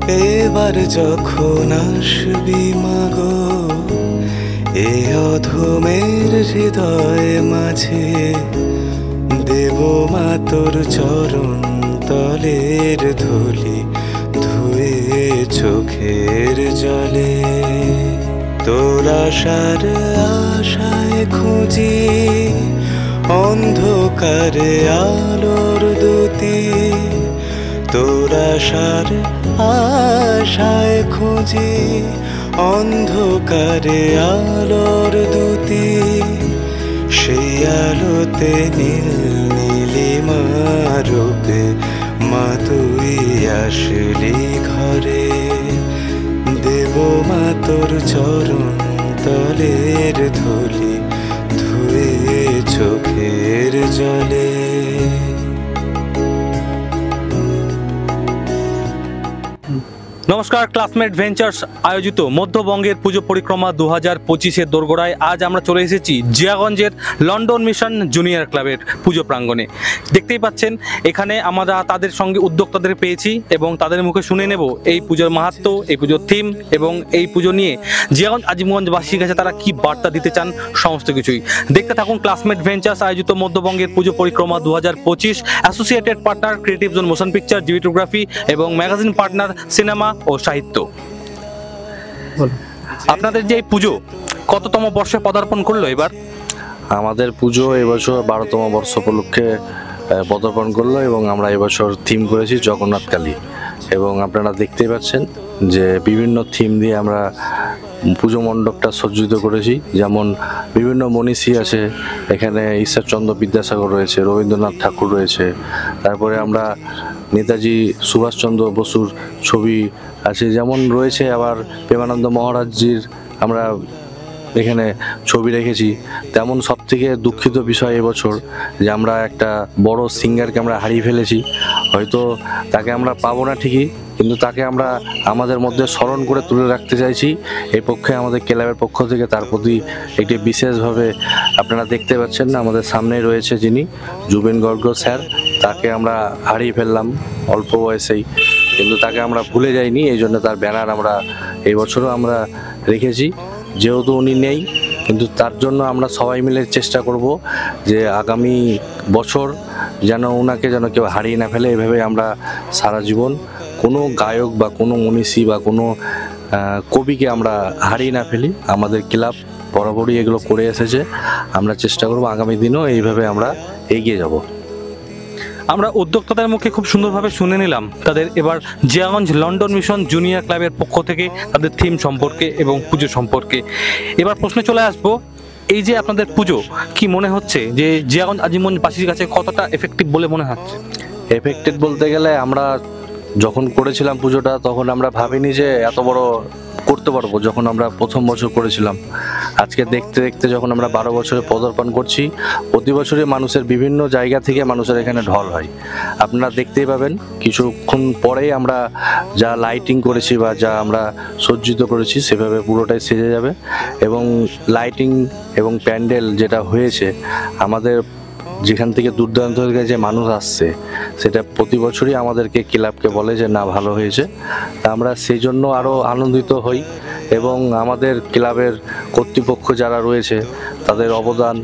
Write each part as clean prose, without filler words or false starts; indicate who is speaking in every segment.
Speaker 1: এবার যখন আসবি মাগো এ অধমের হৃদয় মাঝে, দেব মা তোর চরণ তলের ধুলি ধুয়ে চোখের জলে। তোর আশার আশায় খুঁজি অন্ধকারে আলোর দুতি, তোর আশার আশায় খুঁজি অন্ধকারে আলোর দুতি। সেই আলোতে নীল নীলিমা রূপে মা তুই আসলি ঘরে, দেব মা তোর চরণ তলের ধুলি ধুয়ে চোখের জলে।
Speaker 2: নমস্কার, ক্লাসমেট ভেঞ্চার্স আয়োজিত মধ্যবঙ্গের পুজো পরিক্রমা 2025-এর দোরগোড়ায় আজ আমরা চলে এসেছি জিয়াগঞ্জের লন্ডন মিশন জুনিয়র ক্লাবের পুজো প্রাঙ্গণে। দেখতেই পাচ্ছেন এখানে আমরা তাদের সঙ্গে উদ্যোক্তাদের পেয়েছি এবং তাদের মুখে শুনে নেব এই পুজোর মাহাত্ম্য, এই পুজোর থিম এবং এই পুজো নিয়ে জিয়াগঞ্জ আজিমগঞ্জবাসীর কাছে তারা কি বার্তা দিতে চান, সমস্ত কিছুই দেখতে থাকুন। ক্লাসমেট ভেঞ্চার্স আয়োজিত মধ্যবঙ্গের পুজো পরিক্রমা 2025, associated partner creative zone motion picture, videography এবং ম্যাগাজিন পার্টনার সিনেমা ও সাহিত্য। আপনাদের যে পুজো কততম বর্ষে পদার্পণ করলো এবার?
Speaker 3: আমাদের পুজো এবছর 12তম বর্ষ উপলক্ষে পদার্পণ করলো এবং আমরা এবছর থিম করেছি জগন্নাথ কালী। এবং আপনারা দেখতেই পাচ্ছেন যে বিভিন্ন থিম দিয়ে আমরা পুজো মণ্ডপটা সজ্জিত করেছি। যেমন বিভিন্ন মনীষী আছে, এখানে ঈশ্বরচন্দ্র বিদ্যাসাগর রয়েছে, রবীন্দ্রনাথ ঠাকুর রয়েছে, তারপরে আমরা নেতাজি সুভাষচন্দ্র বসুর ছবি আছে যেমন রয়েছে, আবার প্রেমানন্দ মহারাজজির আমরা এখানে ছবি রেখেছি। তেমন সবথেকে দুঃখিত বিষয় এবছর যে আমরা একটা বড় সিঙ্গারকে আমরা হারিয়ে ফেলেছি। হয়তো তাকে আমরা পাবো না ঠিকই, কিন্তু তাকে আমরা আমাদের মধ্যে স্মরণ করে তুলে রাখতে চাইছি। এই পক্ষে আমাদের ক্লাবের পক্ষ থেকে তার প্রতি একটি বিশেষভাবে আপনারা দেখতে পাচ্ছেন আমাদের সামনে রয়েছে যিনি জুবিন গর্গ স্যার, তাকে আমরা হারিয়ে ফেললাম অল্প বয়সেই, কিন্তু তাকে আমরা ভুলে যাইনি। এই জন্য তার ব্যানার আমরা এই বছরও আমরা রেখেছি। যেহেতু উনি নেই, কিন্তু তার জন্য আমরা সবাই মিলে চেষ্টা করব যে আগামী বছর যেন ওনাকে যেন কেউ হারিয়ে না ফেলে। এভাবে আমরা সারা জীবন কোনো গায়ক বা কোনো মনীষী বা কোনো কবিকে আমরা হারিয়ে না ফেলি। আমাদের ক্লাব বরাবরই এগুলো করে এসেছে, আমরা চেষ্টা করব আগামী দিনেও এইভাবে আমরা এগিয়ে যাব।
Speaker 2: আমরা উদ্যোক্তাদের মুখে খুব সুন্দরভাবে শুনে নিলাম তাদের এবার জিয়াগঞ্জ লন্ডন মিশন জুনিয়র ক্লাবের পক্ষ থেকে তাদের থিম সম্পর্কে এবং পুজো সম্পর্কে। এবার প্রশ্নে চলে আসবো, এই যে আপনাদের পুজো কি মনে হচ্ছে যে জিয়াগঞ্জ আজিমগঞ্জবাসীর কাছে কতটা এফেক্টিভ বলে মনে হচ্ছে?
Speaker 3: এফেক্টেড বলতে গেলে আমরা যখন করেছিলাম পুজোটা তখন আমরা ভাবিনি যে এত বড় করতে পারবো। যখন আমরা প্রথম বছর করেছিলাম, আজকে দেখতে দেখতে যখন আমরা 12 বছরে পদার্পণ করছি, প্রতি বছরই মানুষের বিভিন্ন জায়গা থেকে মানুষের এখানে ঢল হয়। আপনারা দেখতেই পাবেন কিছুক্ষণ পরেই আমরা যা লাইটিং করেছি বা যা আমরা সজ্জিত করেছি সেভাবে পুরোটাই সেজে যাবে। এবং লাইটিং এবং প্যান্ডেল যেটা হয়েছে, আমাদের যেখান থেকে দূর দূরান্ত থেকে যে মানুষ আসছে সেটা প্রতি বছরই আমাদেরকে ক্লাবকে বলে যে না ভালো হয়েছে। তা আমরা সেই জন্য আরও আনন্দিত হই এবং আমাদের ক্লাবের কর্তৃপক্ষ যারা রয়েছে তাদের অবদান,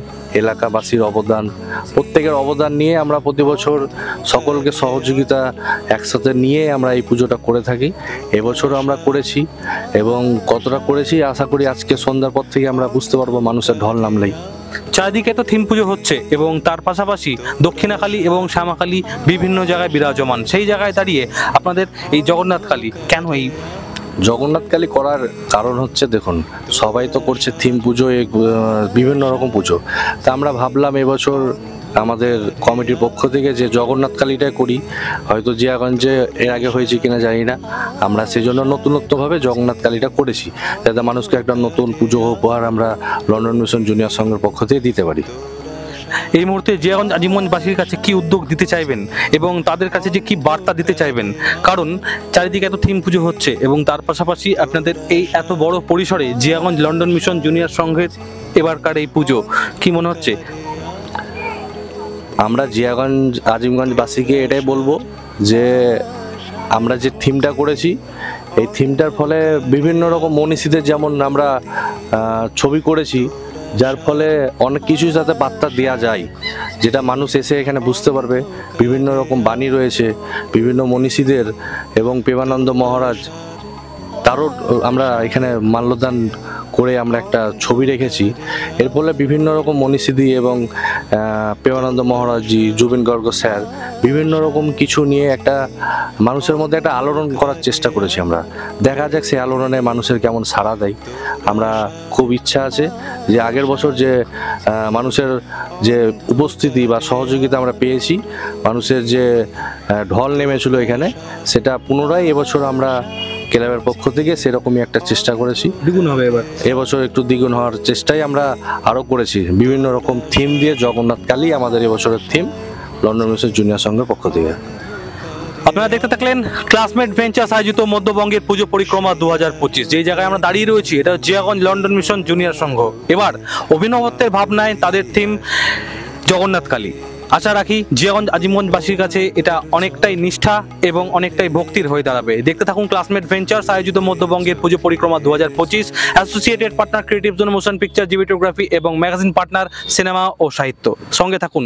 Speaker 3: এলাকাবাসীর অবদান, প্রত্যেকের অবদান নিয়ে আমরা প্রতি বছর সকলকে সহযোগিতা একসাথে নিয়ে আমরা এই পুজোটা করে থাকি। এবছরও আমরা করেছি এবং কতটা করেছি আশা করি আজকে সন্ধ্যার পর থেকে আমরা বুঝতে পারবো মানুষের ঢল নামলেই।
Speaker 2: চারিদিকে তো থিম পুজো হচ্ছে এবং তার পাশাপাশি দক্ষিণাকালী এবং শ্যামাকালী বিভিন্ন জায়গায় বিরাজমান। সেই জায়গায় দাঁড়িয়ে আপনাদের এই জগন্নাথ কালী কেন? এই
Speaker 3: জগন্নাথ কালী করার কারণ হচ্ছে, দেখুন সবাই তো করছে থিম পুজো, বিভিন্ন রকম পুজো, তা আমরা ভাবলাম এবছর আমাদের কমিটির পক্ষ থেকে যে জগন্নাথ কালীটাই করি। হয়তো জিয়াগঞ্জে এর আগে হয়েছে কিনা জানি না, আমরা সেই জন্য নতুনত্বভাবে জগন্নাথ কালীটা করেছি যাতে মানুষকে একটা নতুন পুজো উপহার আমরা লন্ডন মিশন জুনিয়র সংঘের পক্ষ থেকে দিতে পারি।
Speaker 2: এই মুহূর্তে জিয়াগঞ্জ আজিমগঞ্জবাসীর কাছে কি উদ্যোগ দিতে চাইবেন এবং তাদের কাছে যে কি বার্তা দিতে চাইবেন? কারণ চারিদিকে এত থিম পুজো হচ্ছে এবং তার পাশাপাশি আপনাদের এই এত বড় পরিসরে জিয়াগঞ্জ লন্ডন মিশন জুনিয়র সংঘের এবারকার এই পুজো কি মনে হচ্ছে?
Speaker 3: আমরা জিয়াগঞ্জ আজিমগঞ্জবাসীকে এটাই বলবো যে আমরা যে থিমটা করেছি এই থিমটার ফলে বিভিন্ন রকম মনীষীদের যেমন আমরা ছবি করেছি, যার ফলে অনেক কিছুর সাথে বার্তা দেওয়া যায়, যেটা মানুষ এসে এখানে বুঝতে পারবে। বিভিন্ন রকম বাণী রয়েছে বিভিন্ন মনীষীদের এবং প্রেমানন্দ মহারাজ, তারও আমরা এখানে মাল্যদান করে আমরা একটা ছবি রেখেছি। এর ফলে বিভিন্ন রকম মনীষীদি এবং প্রেমানন্দ মহারাজজি, জুবিন গর্গ স্যার বিভিন্ন রকম কিছু নিয়ে একটা মানুষের মধ্যে একটা আলোড়ন করার চেষ্টা করেছি আমরা। দেখা যাক সেই আলোড়নে মানুষের কেমন সাড়া দেয়। আমরা খুব ইচ্ছা আছে যে আগের বছর যে মানুষের যে উপস্থিতি বা সহযোগিতা আমরা পেয়েছি, মানুষের যে ঢল নেমেছিল এখানে, সেটা পুনরায় এবছর আমরা ক্লাবের পক্ষ থেকে সেরকমই একটা চেষ্টা করেছি।
Speaker 2: দ্বিগুণ হবে
Speaker 3: এবছর একটু দ্বিগুণ হওয়ার চেষ্টাই আমরা আরও করেছি। বিভিন্ন রকম থিম দিয়ে জগন্নাথ কালী আমাদের এবছরের থিম লন্ডন মিশন জুনিয়র সংঘের পক্ষ থেকে।
Speaker 2: আপনারা দেখতে থাকলেন ক্লাসমেট ভেঞ্চার্স আয়োজিত মধ্যবঙ্গের পুজো পরিক্রমা 2025। যেই জায়গায় আমরা দাঁড়িয়ে রয়েছি এটা জিয়াগঞ্জ লন্ডন মিশন জুনিয়র সংঘ। এবার অভিনবত্বের ভাবনায় তাদের থিম জগন্নাথ কালী। আশা রাখি জিয়াগঞ্জ আজিমগঞ্জবাসীর কাছে এটা অনেকটাই নিষ্ঠা এবং অনেকটাই ভক্তির হয়ে দাঁড়াবে। দেখতে থাকুন ক্লাসমেট ভেঞ্চার্স আয়োজিত মধ্যবঙ্গের পুজো পরিক্রমা 2025। Associated partner creative zone motion picture, videography এবং ম্যাগাজিন পার্টনার সিনেমা ও সাহিত্য। সঙ্গে থাকুন।